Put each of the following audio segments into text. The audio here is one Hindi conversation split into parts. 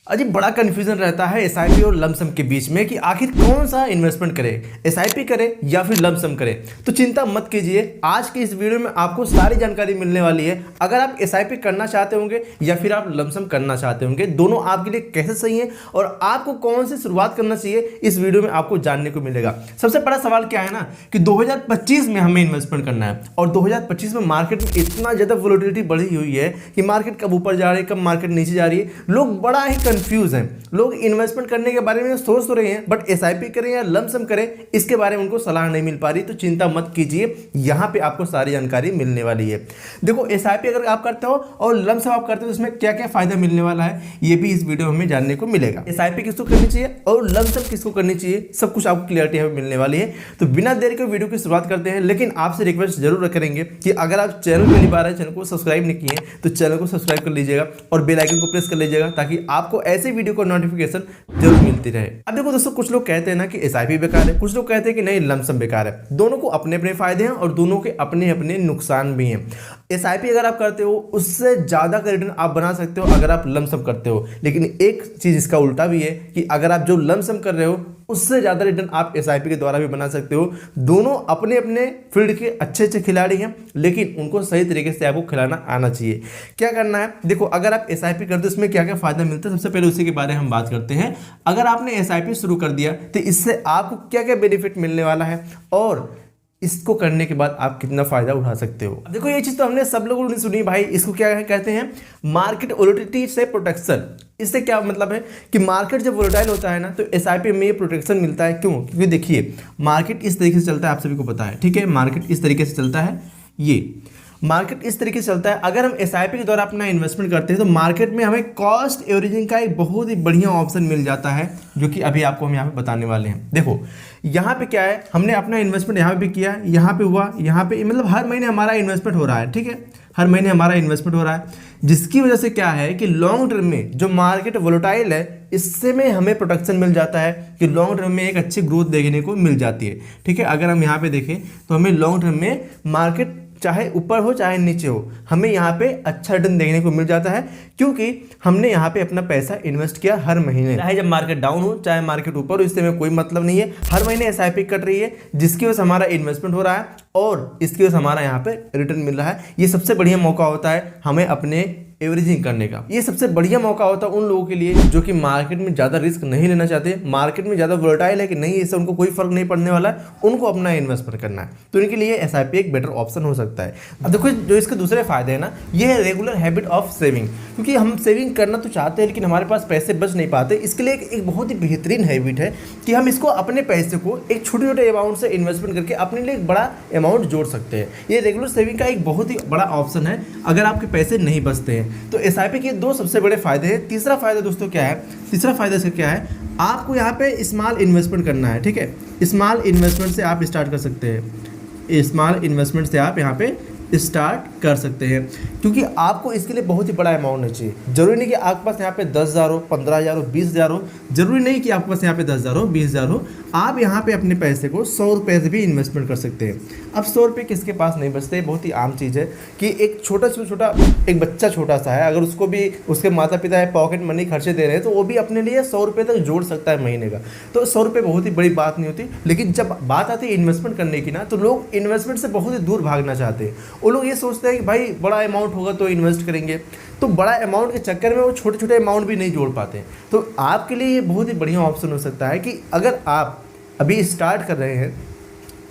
अजीब बड़ा कन्फ्यूजन रहता है एसआईपी और लमसम के बीच में कि आखिर कौन सा इन्वेस्टमेंट करें, एसआईपी करें या फिर लमसम करें। तो चिंता मत कीजिए, आज की इस वीडियो में आपको सारी जानकारी मिलने वाली है। अगर आप एसआईपी करना चाहते होंगे या फिर आप लमसम करना चाहते होंगे, दोनों आपके लिए कैसे सही है और आपको कौन से शुरुआत करना चाहिए, इस वीडियो में आपको जानने को मिलेगा। सबसे बड़ा सवाल क्या है ना कि 2025 में हमें इन्वेस्टमेंट करना है और 2025 में मार्केट में इतना ज़्यादा वोलेटिलिटी बढ़ी हुई है कि मार्केट कब ऊपर जा रही है, कब मार्केट नीचे जा रही है। लोग बड़ा ही कंफ्यूज हैं। लोग इन्वेस्टमेंट करने के बारे में सोच तो रहे हैं, बट एसआईपी करें या लमसम करें इसके बारे में उनको सलाह नहीं मिल पा रही। तो चिंता मत कीजिए, यहाँ पे आपको सारी जानकारी मिलने वाली है। देखो, एसआईपी अगर आप करते हो और लमसम आप करते हो तो इसमें क्या क्या फायदा मिलने वाला है ये भी इस वीडियो में हमें जानने को मिलेगा। एसआईपी किसको करनी चाहिए और लमसम किसको करनी चाहिए, सब कुछ आपको क्लियरिटी हमें मिलने वाली है। तो बिना देर के वीडियो की शुरुआत करते हैं, लेकिन आपसे रिक्वेस्ट जरूर करेंगे कि अगर आप चैनल पहली बार है, चैनल को सब्सक्राइब नहीं किए तो चैनल को सब्सक्राइब कर लीजिएगा और बेल आइकन को प्रेस कर लीजिएगा ताकि आपको ऐसे वीडियो को नोटिफिकेशन जरूर मिलती रहे। अब देखो दोस्तों, कुछ लोग कहते हैं ना कि एसआईपी बेकार है, कुछ लोग कहते हैं कि नहीं लमसम बेकार है। दोनों को अपने अपने फायदे हैं और दोनों के अपने अपने नुकसान भी हैं। एसआईपी अगर आप करते हो उससे ज्यादा का रिटर्न आप बना सकते हो अगर आप लमसम करते हो, लेकिन एक चीज इसका उल्टा भी है कि अगर आप जो लमसम कर रहे हो उससे ज्यादा रिटर्न आप एसआईपी के द्वारा भी बना सकते हो। दोनों अपने अपने फील्ड के अच्छे अच्छे खिलाड़ी हैं, लेकिन उनको सही तरीके से आपको खिलाना आना चाहिए। क्या करना है, देखो, अगर आप एसआईपी करते हो इसमें क्या क्या फायदा मिलता है, सबसे पहले उसी के बारे में हम बात करते हैं। अगर आपने एसआईपी शुरू कर दिया तो इससे आपको क्या क्या बेनिफिट मिलने वाला है और इसको करने के बाद आप कितना फायदा उठा सकते हो। देखो, ये चीज तो हमने सब लोगों ने सुनी भाई, इसको क्या कहते हैं, मार्केट वोलेटिलिटी से प्रोटेक्शन। इससे क्या मतलब है कि मार्केट जब वोलेटाइल होता है ना तो एसआईपी में ये प्रोटेक्शन मिलता है। क्यों? क्योंकि देखिए, मार्केट इस तरीके से चलता है, आप सभी को पता है, ठीक है। मार्केट इस तरीके से चलता है, ये मार्केट इस तरीके से चलता है। अगर हम एसआईपी के द्वारा अपना इन्वेस्टमेंट करते हैं तो मार्केट में हमें कॉस्ट एवरेजिंग का एक बहुत ही बढ़िया ऑप्शन मिल जाता है, जो कि अभी आपको हम यहाँ पे बताने वाले हैं। देखो, यहाँ पे क्या है, हमने अपना इन्वेस्टमेंट यहाँ पे किया, यहाँ पे हुआ, यहाँ पे, मतलब हर महीने हमारा इन्वेस्टमेंट हो रहा है, ठीक है। हर महीने हमारा इन्वेस्टमेंट हो रहा है, जिसकी वजह से क्या है कि लॉन्ग टर्म में जो मार्केट वोलेटाइल है इससे में हमें प्रोटेक्शन मिल जाता है कि लॉन्ग टर्म में एक अच्छी ग्रोथ देखने को मिल जाती है, ठीक है। अगर हम यहाँ पे देखें तो हमें लॉन्ग टर्म में मार्केट चाहे ऊपर हो चाहे नीचे हो, हमें यहाँ पे अच्छा रिटर्न देखने को मिल जाता है, क्योंकि हमने यहाँ पे अपना पैसा इन्वेस्ट किया हर महीने। चाहे जब मार्केट डाउन हो चाहे मार्केट ऊपर हो, इससे में कोई मतलब नहीं है। हर महीने एसआईपी कट रही है, जिसकी वजह से हमारा इन्वेस्टमेंट हो रहा है और इसकी वजह से हमारा यहाँ पे रिटर्न मिल रहा है। ये सबसे बढ़िया मौका होता है हमें अपने एवरेजिंग करने का। ये सबसे बढ़िया मौका होता है उन लोगों के लिए जो कि मार्केट में ज़्यादा रिस्क नहीं लेना चाहते, मार्केट में ज़्यादा वोलेटाइल है कि नहीं, इससे उनको कोई फर्क नहीं पड़ने वाला है, उनको अपना इन्वेस्टमेंट करना है, तो उनके लिए एसआईपी एक बेटर ऑप्शन हो सकता है। अब देखो, जो इसके दूसरे फायदे हैं ना, ये है रेगुलर हैबिट ऑफ सेविंग। क्योंकि हम सेविंग करना तो चाहते हैं लेकिन हमारे पास पैसे बच नहीं पाते। इसके लिए एक बहुत ही बेहतरीन हैबिट है कि हम इसको अपने पैसे को एक छोटे छोटे अमाउंट से इन्वेस्टमेंट करके अपने लिए एक बड़ा अमाउंट जोड़ सकते हैं। ये रेगुलर सेविंग का एक बहुत ही बड़ा ऑप्शन है अगर आपके पैसे नहीं बचते हैं। तो एसआईपी के दो सबसे बड़े फायदे हैं। तीसरा फायदा दोस्तों क्या है, तीसरा फायदा से क्या है, आपको यहाँ पे स्मॉल इन्वेस्टमेंट करना है, ठीक है। स्मॉल इन्वेस्टमेंट से आप स्टार्ट कर सकते हैं, स्मॉल इन्वेस्टमेंट से आप यहाँ पे स्टार्ट कर सकते हैं, क्योंकि आपको इसके लिए बहुत ही बड़ा अमाउंट नहीं चाहिए। जरूरी नहीं कि आपके पास यहाँ पे 10,000 हो, 15,000 हो, 20,000 हो, जरूरी नहीं कि आपके पास यहाँ पे 10,000 हो, 20,000 हो। आप यहाँ पे अपने पैसे को 100 रुपये से भी इन्वेस्टमेंट कर सकते हैं। अब 100 रुपये किसके पास नहीं बचते, बहुत ही आम चीज़ है कि एक छोटा से छोटा एक बच्चा छोटा सा है, अगर उसको भी उसके माता पिता पॉकेट मनी खर्चे दे रहे हैं तो वो भी अपने लिए 100 रुपये तक जोड़ सकता है महीने का। तो 100 रुपये बहुत ही बड़ी बात नहीं होती, लेकिन जब बात आती है इन्वेस्टमेंट करने की ना, तो लोग इन्वेस्टमेंट से बहुत ही दूर भागना चाहते हैं। वो लोग ये सोचते हैं कि भाई बड़ा अमाउंट होगा तो इन्वेस्ट करेंगे, तो बड़ा अमाउंट के चक्कर में वो छोटे छोटे अमाउंट भी नहीं जोड़ पाते। तो आपके लिए ये बहुत ही बढ़िया ऑप्शन हो सकता है कि अगर आप अभी स्टार्ट कर रहे हैं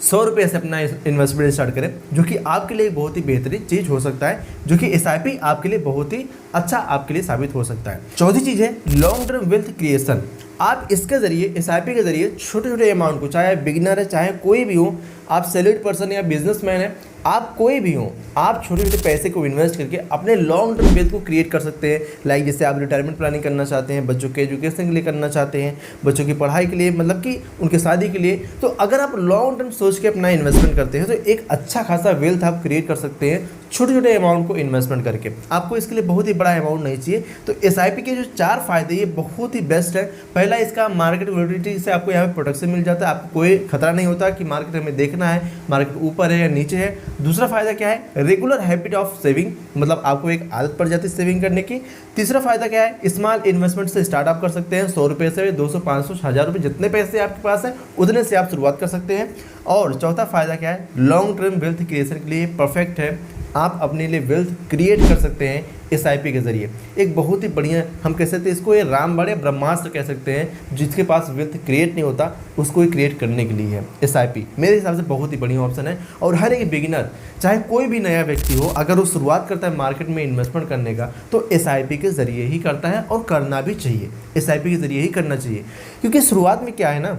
100 रुपये से अपना इन्वेस्टमेंट स्टार्ट करें, जो कि आपके लिए बहुत ही बेहतरीन चीज़ हो सकता है, जो कि एसआईपी आपके लिए बहुत ही अच्छा आपके लिए साबित हो सकता है। चौथी चीज़ है लॉन्ग टर्म वेल्थ क्रिएशन। आप इसके ज़रिए, एसआईपी के ज़रिए छोटे छोटे अमाउंट को, चाहे बिगिनर है चाहे कोई भी हो, आप सैलरीड पर्सन या बिजनेसमैन है, आप कोई भी हो, आप छोटे छोटे पैसे को इन्वेस्ट करके अपने लॉन्ग टर्म वेल्थ को क्रिएट कर सकते हैं। लाइक जैसे आप रिटायरमेंट प्लानिंग करना चाहते हैं, बच्चों के एजुकेशन के लिए करना चाहते हैं, बच्चों की पढ़ाई के लिए, मतलब कि उनके शादी के लिए, तो अगर आप लॉन्ग टर्म सोच के अपना इन्वेस्टमेंट करते हैं तो एक अच्छा खासा वेल्थ आप क्रिएट कर सकते हैं छोटे छोटे अमाउंट को इन्वेस्टमेंट करके। आपको इसके लिए बहुत ही बड़ा अमाउंट नहीं चाहिए। तो एसआईपी के जो 4 फायदे ये बहुत ही बेस्ट है। पहला, इसका मार्केट वोलेटिलिटी से आपको यहाँ पे प्रोटेक्शन मिल जाता है, आपको कोई खतरा नहीं होता कि मार्केट हमें देखना है मार्केट ऊपर है या नीचे है। दूसरा फ़ायदा क्या है, रेगुलर हैबिट ऑफ सेविंग, मतलब आपको एक आदत पड़ जाती है सेविंग करने की। तीसरा फ़ायदा क्या है, स्मॉल इन्वेस्टमेंट से स्टार्ट आप कर सकते हैं, 100 रुपये से 200, 500, 1000 रुपये, जितने पैसे आपके पास है उतने से आप शुरुआत कर सकते हैं। और चौथा फ़ायदा क्या है, लॉन्ग टर्म वेल्थ क्रिएशन के लिए परफेक्ट है, आप अपने लिए वेल्थ क्रिएट कर सकते हैं एसआईपी के ज़रिए। एक बहुत ही बढ़िया, हम कह सकते हैं इसको ये रामबाण या ब्रह्मास्त्र कह सकते हैं, जिसके पास वेल्थ क्रिएट नहीं होता उसको ही क्रिएट करने के लिए है एसआईपी। मेरे हिसाब से बहुत ही बढ़िया ऑप्शन है। और हर एक बिगिनर, चाहे कोई भी नया व्यक्ति हो, अगर वो शुरुआत करता है मार्केट में इन्वेस्टमेंट करने का तो एसआईपी के ज़रिए ही करता है, और करना भी चाहिए, एसआईपी के ज़रिए ही करना चाहिए। क्योंकि शुरुआत में क्या है ना,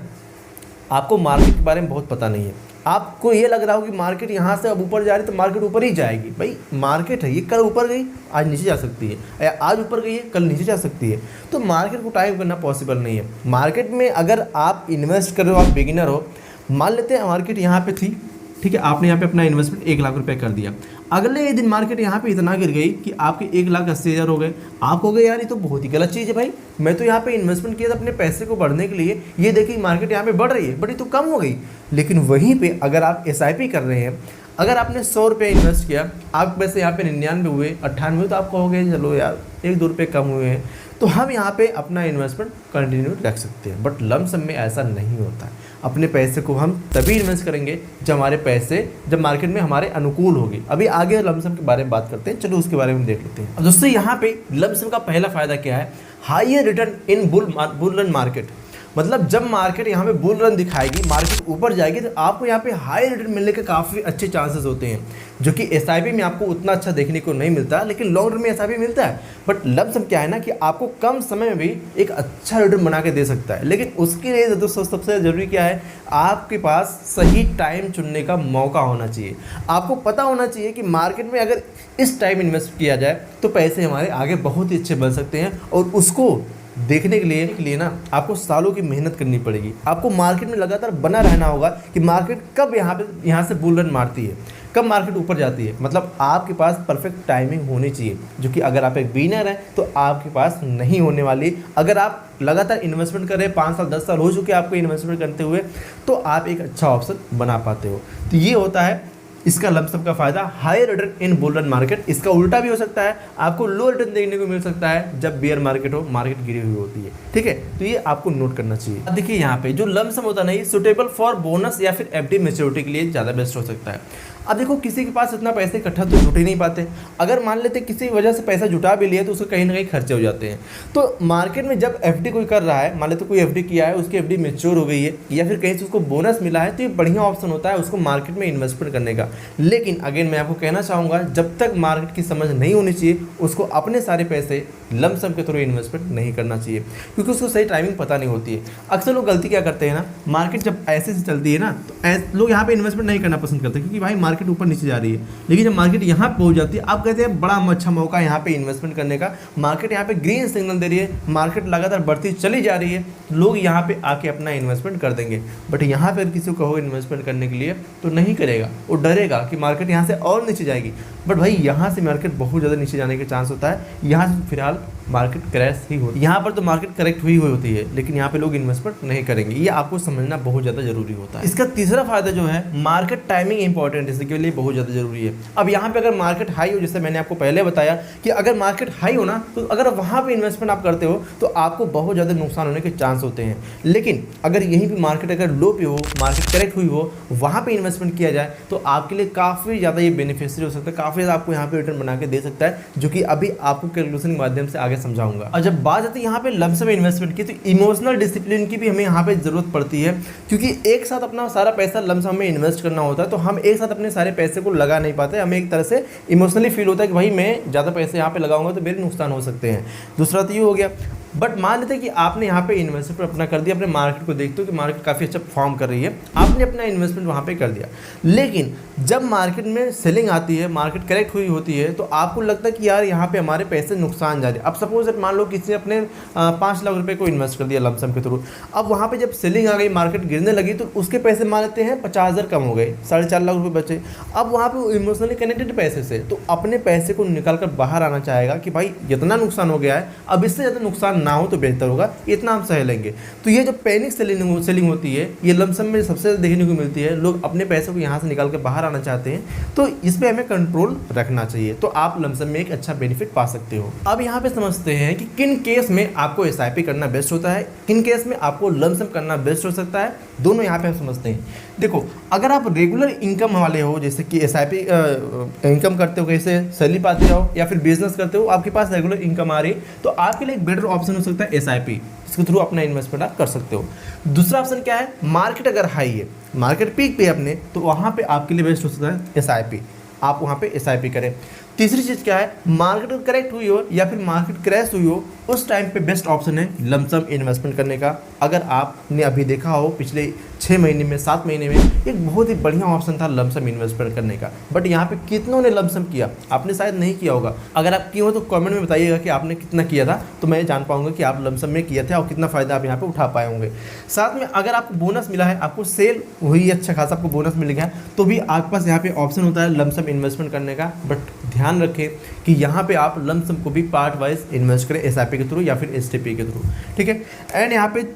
आपको मार्केट के बारे में बहुत पता नहीं है। आपको ये लग रहा हो कि मार्केट यहाँ से अब ऊपर जा रही है तो मार्केट ऊपर ही जाएगी। भाई मार्केट है, ये कल ऊपर गई आज नीचे जा सकती है, या आज ऊपर गई है कल नीचे जा सकती है। तो मार्केट को टाइम करना पॉसिबल नहीं है। मार्केट में अगर आप इन्वेस्ट कर रहे हो, आप बिगिनर हो, मान लेते हैं मार्केट यहाँ पे थी, ठीक है, आपने यहाँ पे अपना इन्वेस्टमेंट 1 लाख रुपए कर दिया। अगले ही दिन मार्केट यहाँ पे इतना गिर गई कि आपके 1,80,000 हो गए। आप हो गए यार ये तो बहुत ही गलत चीज़ है भाई, मैं तो यहाँ पे इन्वेस्टमेंट किया था अपने पैसे को बढ़ने के लिए, ये देखिए मार्केट यहाँ पे बढ़ रही है, बड़ी तो कम हो गई। लेकिन वहीं पे अगर आप एसआईपी कर रहे हैं, अगर आपने 100 रुपये इन्वेस्ट किया, आपके पैसे यहाँ पे 99 हुए, 98 तो आप कहोगे चलो यार 1-2 रुपये कम हुए हैं, तो हम यहाँ पे अपना इन्वेस्टमेंट कंटिन्यू रख सकते हैं। बट लमसम में ऐसा नहीं होता है। अपने पैसे को हम तभी इन्वेस्ट करेंगे जब मार्केट में हमारे अनुकूल होगी। अभी आगे लमसम के बारे में बात करते हैं, चलो उसके बारे में देख लेते हैं। अब दोस्तों यहाँ पे लमसम का पहला फायदा क्या है, higher return in bull run market. मतलब जब मार्केट यहाँ पे बुल रन दिखाएगी, मार्केट ऊपर जाएगी, तो आपको यहाँ पे हाई रिटर्न मिलने के काफ़ी अच्छे चांसेस होते हैं, जो कि एसआईपी में आपको उतना अच्छा देखने को नहीं मिलता, लेकिन लॉन्ग रन में एसआईपी मिलता है। बट लमसम क्या है ना कि आपको कम समय में भी एक अच्छा रिटर्न बना के दे सकता है। लेकिन उसके लिए दोस्तों सबसे ज़रूरी क्या है, आपके पास सही टाइम चुनने का मौका होना चाहिए। आपको पता होना चाहिए कि मार्केट में अगर इस टाइम इन्वेस्ट किया जाए तो पैसे हमारे आगे बहुत ही अच्छे बन सकते हैं, और उसको देखने के लिए ना आपको सालों की मेहनत करनी पड़ेगी। आपको मार्केट में लगातार बना रहना होगा कि मार्केट कब यहाँ से बुल रन मारती है, कब मार्केट ऊपर जाती है। मतलब आपके पास परफेक्ट टाइमिंग होनी चाहिए, जो कि अगर आप एक बिगिनर हैं तो आपके पास नहीं होने वाली। अगर आप लगातार इन्वेस्टमेंट कर रहे हैं, 5 साल 10 साल हो चुके हैं आपको इन्वेस्टमेंट करते हुए, तो आप एक अच्छा ऑप्शन बना पाते हो। तो ये होता है इसका लमसम का फायदा, high return in bull run market. इसका उल्टा भी हो सकता है, आपको लो रिटर्न देखने को मिल सकता है जब बेयर मार्केट हो, मार्केट गिरी हुई होती है, ठीक है। तो ये आपको नोट करना चाहिए। अब देखिए यहाँ पे जो लमसम होता नहीं, सुटेबल फॉर बोनस या फिर एफडी मैच्योरिटी के लिए ज़्यादा बेस्ट हो सकता है। अब देखो किसी के पास इतना पैसे इकट्ठा तो जुट ही नहीं पाते। अगर मान लेते किसी वजह से पैसा जुटा भी लिया तो उसके कहीं ना कहीं खर्चे हो जाते हैं। तो मार्केट में जब एफडी कोई कर रहा है, मान लेते कोई एफडी किया है, उसकी एफडी मैच्योर हो गई है या फिर कहीं से उसको बोनस मिला है, तो ये बढ़िया ऑप्शन होता है उसको मार्केट में इन्वेस्टमेंट करने का। लेकिन अगेन मैं आपको कहना चाहूँगा, जब तक मार्केट की समझ नहीं होनी चाहिए उसको अपने सारे पैसे लमसम के थ्रू इन्वेस्टमेंट नहीं करना चाहिए, क्योंकि उसको सही टाइमिंग पता नहीं होती है। अक्सर लोग गलती क्या करते हैं ना, मार्केट जब ऐसे से चलती है ना तो लोग यहाँ पे इन्वेस्टमेंट नहीं करना पसंद करते, क्योंकि भाई मार्केट ऊपर नीचे जा रही है। लेकिन जब मार्केट यहाँ पहुँच जाती है, आप कहते हैं बड़ा अच्छा मौका है यहाँ पे इन्वेस्टमेंट करने का, मार्केट यहाँ पे ग्रीन सिग्नल दे रही है, मार्केट लगातार बढ़ती चली जा रही है, लोग यहाँ पे आके अपना इन्वेस्टमेंट कर देंगे। बट यहाँ पे किसी को कहो इन्वेस्टमेंट करने के लिए तो नहीं करेगा, वो डरेगा कि मार्केट यहाँ से और नीचे जाएगी। बट भाई यहाँ से मार्केट बहुत ज़्यादा नीचे जाने के चांस होता है। यहाँ से फिलहाल मार्केट क्रैश ही होती है, यहाँ पर तो मार्केट करेक्ट हुई होती है, लेकिन यहाँ पे लोग इन्वेस्टमेंट नहीं करेंगे। ये आपको समझना बहुत ज़्यादा जरूरी होता है। इसका तीसरा फायदा जो है, मार्केट टाइमिंग इंपॉर्टेंट है, इसके लिए बहुत ज़्यादा जरूरी है। अब यहाँ पे अगर मार्केट हाई हो, जैसे मैंने आपको पहले बताया कि अगर मार्केट हाई हो ना, तो अगर वहाँ पे इन्वेस्टमेंट आप करते हो तो आपको बहुत ज़्यादा नुकसान होने के चांस होते हैं। लेकिन अगर यहीं पे मार्केट अगर लो पे हो, मार्केट करेक्ट हुई हो, वहाँ पे इन्वेस्टमेंट किया जाए तो आपके लिए काफ़ी ज़्यादा ये बेनिफिशियल हो सकता है, काफ़ी ज़्यादा आपको यहाँ पे रिटर्न बना के दे सकता है, जो कि अभी आपको कैलकुलेशन के माध्यम से आगे समझाऊंगा। और जब बात आती है यहाँ पे लमसम इन्वेस्टमेंट की, तो इमोशनल डिसिप्लिन की भी हमें यहाँ पे ज़रूरत पड़ती है, क्योंकि एक साथ अपना सारा पैसा लमसम में इन्वेस्ट करना होता है, तो हम एक साथ अपने सारे पैसे को लगा नहीं पाते। हमें एक तरह से इमोशनली फील होता है कि भाई मैं ज़्यादा पैसे यहाँ पे लगाऊंगा तो मेरे नुकसान हो सकते हैं। दूसरा तो ये हो गया। बट मान लेते हैं कि आपने यहाँ पे इन्वेस्टमेंट अपना कर दिया, अपने मार्केट को देखते हो कि मार्केट काफ़ी अच्छा परफॉर्म कर रही है, आपने अपना इन्वेस्टमेंट वहाँ पे कर दिया। लेकिन जब मार्केट में सेलिंग आती है, मार्केट करेक्ट हुई होती है, तो आपको लगता है कि यार यहाँ पे हमारे पैसे नुकसान जा रहे हैं। अब सपोज मान लो किसी ने अपने 5 लाख रुपये को इन्वेस्ट कर दिया लमसम के थ्रू, अब वहाँ पर जब सेलिंग आ गई, मार्केट गिरने लगी, तो उसके पैसे मान लेते हैं 50,000 कम हो गए, 4.5 लाख रुपये बचे। अब वहाँ पर इमोशनली कनेक्टेड पैसे से, तो अपने पैसे को निकाल कर बाहर आना चाहेगा कि भाई जितना नुकसान हो गया है अब इससे ज़्यादा नुकसान ना हो तो बेहतर होगा, इतना हम सह लेंगे। तो ये जो पैनिक सेलिंग होती है ये लमसम में सबसे ज़्यादा देखने को मिलती है। लोग अपने पैसे को यहाँ से निकाल के बाहर आना चाहते हैं, तो इस पर हमें कंट्रोल रखना चाहिए, तो आप लमसम में एक अच्छा बेनिफिट पा सकते हो। अब यहाँ पे समझते हैं कि किन केस में आपको SIP करना बेस्ट होता है, किन केस में आपको लमसम करना बेस्ट हो सकता है, दोनों यहाँ पे हम समझते हैं। देखो, अगर आप रेगुलर इनकम वाले हो, जैसे कि SIP इनकम करते हो, कैसे सैलरी पाते हो या फिर बिजनेस करते हो, आपके पास रेगुलर इनकम आ रही है, तो आपके लिए एक बेटर ऑप्शन हो सकता है SIP, इसके थ्रू अपना इन्वेस्टमेंट आप कर सकते हो। दूसरा ऑप्शन क्या है, मार्केट अगर हाई है, मार्केट पीक पे अपने, तो वहाँ पे आपके लिए बेस्ट हो सकता है SIP, आप वहाँ पे SIP करें। तीसरी चीज़ क्या है, मार्केट करेक्ट हुई हो या फिर मार्केट क्रैश हुई हो, उस टाइम पे बेस्ट ऑप्शन है लमसम इन्वेस्टमेंट करने का। अगर आपने अभी देखा हो पिछले 6 महीने में, 7 महीने में, एक बहुत ही बढ़िया ऑप्शन था लमसम इन्वेस्टमेंट करने का, बट यहाँ पे कितनों ने लमसम किया, आपने शायद नहीं किया होगा। अगर आप किए हो तो कमेंट में बताइएगा कि आपने कितना किया था, तो मैं जान पाऊंगा कि आप लमसम में किया था और कितना फ़ायदा आप यहाँ पे उठा पाए होंगे। साथ में अगर आपको बोनस मिला है, आपको सेल हुई अच्छा खासा, आपको बोनस मिल गया, तो भी आपके पास यहाँ पे ऑप्शन होता है लमसम इन्वेस्टमेंट करने का। बट ध्यान रखें कि यहाँ पे आप लमसम को भी पार्ट वाइज इन्वेस्ट करें, SIP के थ्रू या फिर STP के थ्रू, ठीक है। एंड यहाँ पे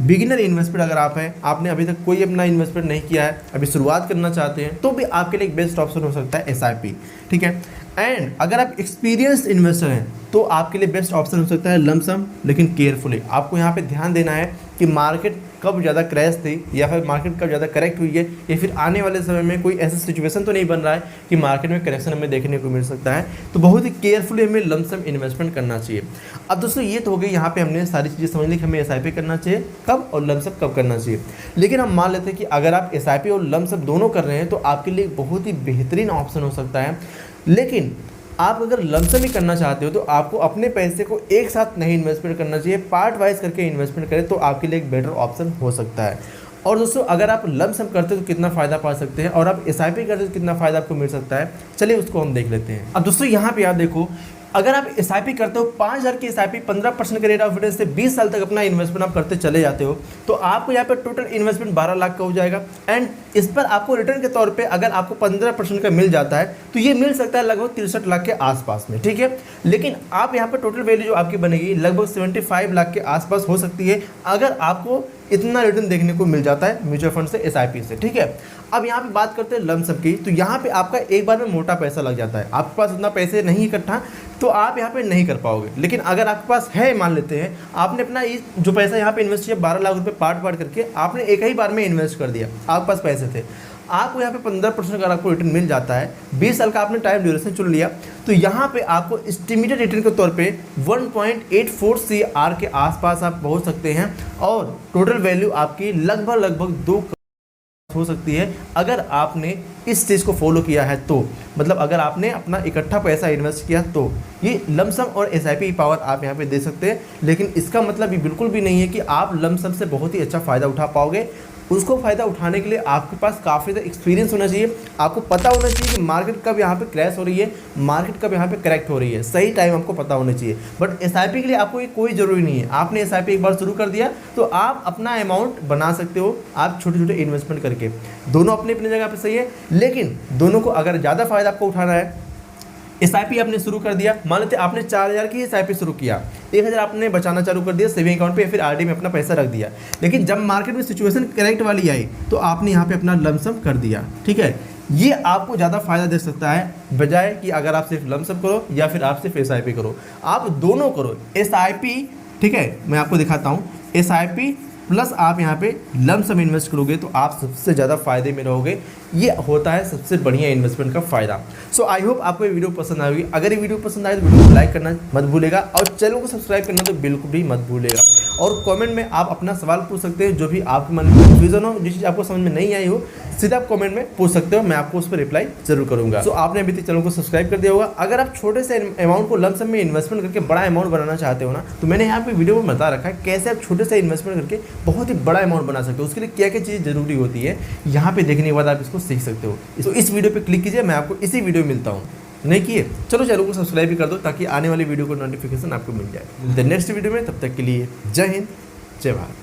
बिगिनर इन्वेस्टमेंट अगर आप हैं, आपने अभी तक कोई अपना इन्वेस्टमेंट नहीं किया है, अभी शुरुआत करना चाहते हैं, तो भी आपके लिए एक बेस्ट ऑप्शन हो सकता है SIP, ठीक है। एंड अगर आप एक्सपीरियंस्ड इन्वेस्टर हैं, तो आपके लिए बेस्ट ऑप्शन हो सकता है लमसम, लेकिन केयरफुली आपको यहाँ पे ध्यान देना है कि मार्केट कब ज़्यादा क्रैश थी या फिर मार्केट कब ज़्यादा करेक्ट हुई है, या फिर आने वाले समय में कोई ऐसा सिचुएशन तो नहीं बन रहा है कि मार्केट में करेक्शन हमें देखने को मिल सकता है। तो बहुत ही केयरफुली हमें लमसम इन्वेस्टमेंट करना चाहिए। अब दोस्तों ये तो हो गई, यहाँ पे हमने सारी चीज़ें समझ ली कि हमें SIP करना चाहिए कब और लमसम कब करना चाहिए। लेकिन हम मान लेते हैं कि अगर आप SIP और लमसम दोनों कर रहे हैं, तो आपके लिए बहुत ही बेहतरीन ऑप्शन हो सकता है। लेकिन आप अगर लमसम ही करना चाहते हो, तो आपको अपने पैसे को एक साथ नहीं इन्वेस्टमेंट करना चाहिए, पार्ट वाइज करके इन्वेस्टमेंट करें, तो आपके लिए एक बेटर ऑप्शन हो सकता है। और दोस्तों, अगर आप लमसम करते हो तो कितना फ़ायदा पा सकते हैं, और आप SIP करते हो तो कितना फ़ायदा आपको मिल सकता है, चलिए उसको हम देख लेते हैं। अब दोस्तों यहाँ पे आप देखो, अगर आप SIP करते हो 5000 की SIP 15% के रेट ऑफ रिटर्न से 20 साल तक अपना इन्वेस्टमेंट आप करते चले जाते हो, तो आपको यहाँ पे टोटल इन्वेस्टमेंट 12 लाख का हो जाएगा। एंड इस पर आपको रिटर्न के तौर पे अगर आपको 15% का मिल जाता है, तो ये मिल सकता है लगभग 63 लाख के आसपास में, ठीक है। लेकिन आप यहाँ पर टोटल वैल्यू जो आपकी बनेगी लगभग 75 लाख के आसपास हो सकती है, अगर आपको इतना रिटर्न देखने को मिल जाता है म्यूचुअल फंड से, SIP से, ठीक है। अब यहाँ पे बात करते हैं लमसम की, तो यहाँ पे आपका एक बार में मोटा पैसा लग जाता है, आपके पास उतना पैसे नहीं इकट्ठा, तो आप यहाँ पे नहीं कर पाओगे। लेकिन अगर आपके पास है, मान लेते हैं आपने अपना जो पैसा यहाँ पे इन्वेस्ट किया 12 लाख रुपए पार्ट करके आपने एक ही बार में इन्वेस्ट कर दिया, आपके पास पैसे थे, आपको यहाँ पे 15% अगर आपको रिटर्न मिल जाता है, 20 साल का आपने टाइम ड्यूरेशन चुन लिया, तो यहाँ पे आपको एस्टिमेटेड रिटर्न के तौर पे 1.84 CR के आसपास आप पहुँच सकते हैं, और टोटल वैल्यू आपकी लगभग 2 हो सकती है, अगर आपने इस चीज़ को फॉलो किया है तो। मतलब अगर आपने अपना इकट्ठा पैसा इन्वेस्ट किया, तो ये लमसम और SIP पावर आप यहाँ पे दे सकते हैं। लेकिन इसका मतलब ये बिल्कुल भी नहीं है कि आप लमसम से बहुत ही अच्छा फ़ायदा उठा पाओगे। उसको फ़ायदा उठाने के लिए आपके पास काफ़ी ज़्यादा एक्सपीरियंस होना चाहिए, आपको पता होना चाहिए कि मार्केट कब यहाँ पे क्रैश हो रही है, मार्केट कब यहाँ पे करेक्ट हो रही है, सही टाइम आपको पता होना चाहिए। बट SIP के लिए आपको ये कोई ज़रूरी नहीं है, आपने SIP एक बार शुरू कर दिया तो आप अपना अमाउंट बना सकते हो, आप छोटे छोटे इन्वेस्टमेंट करके। दोनों अपनी अपनी जगह पर सही है, लेकिन दोनों को अगर ज़्यादा फ़ायदा आपको उठाना है, SIP आपने शुरू कर दिया, मान लेते आपने 4000 की SIP शुरू किया, 1000 आपने बचाना चालू कर दिया सेविंग अकाउंट पे या फिर RD में अपना पैसा रख दिया। लेकिन जब मार्केट में सिचुएशन करेक्ट वाली आई, तो आपने यहाँ पे अपना लमसम कर दिया, ठीक है। ये आपको ज़्यादा फायदा दे सकता है, बजाय कि अगर आप सिर्फ लमसम करो या फिर आप सिर्फ SIP करो। आप दोनों करो, SIP, ठीक है, मैं आपको दिखाता हूँ, SIP प्लस आप यहाँ पे लमसम इन्वेस्ट करोगे तो आप सबसे ज़्यादा फायदे में रहोगे। ये होता है सबसे बढ़िया इन्वेस्टमेंट का फ़ायदा। सो आई होप आपको ये वीडियो पसंद आएगी। अगर ये वीडियो पसंद आए तो वीडियो को लाइक करना मत भूलेगा, और चैनल को सब्सक्राइब करना तो बिल्कुल भी मत भूलेगा। और कमेंट में आप अपना सवाल पूछ सकते हैं, जो भी आपके मन में कन्फ्यूजन हो, जिस चीज़ आपको समझ में नहीं आई हो, सीधा आप कमेंट में पूछ सकते हो, मैं आपको उस पर रिप्लाई जरूर करूँगा। सो आपने अभी तक चैनल को सब्सक्राइब कर दिया होगा। अगर आप छोटे से अमाउंट को लमसम में इन्वेस्टमेंट करके बड़ा अमाउंट बनाना चाहते हो ना, तो मैंने यहाँ पे वीडियो में बता रखा है कैसे आप छोटे से इन्वेस्टमेंट करके बहुत ही बड़ा अमाउंट बना सकते हो। उसके लिए क्या क्या चीज़ जरूरी होती है, यहाँ पे देखने के बाद आप इसको सीख सकते हो। तो इस वीडियो पे क्लिक कीजिए, मैं आपको इसी वीडियो में मिलता हूँ। नहीं किए, चलो चैनल को सब्सक्राइब भी कर दो, ताकि आने वाली वीडियो को नोटिफिकेशन आपको मिल जाए। नेक्स्ट वीडियो में, तब तक के लिए जय हिंद, जय भारत।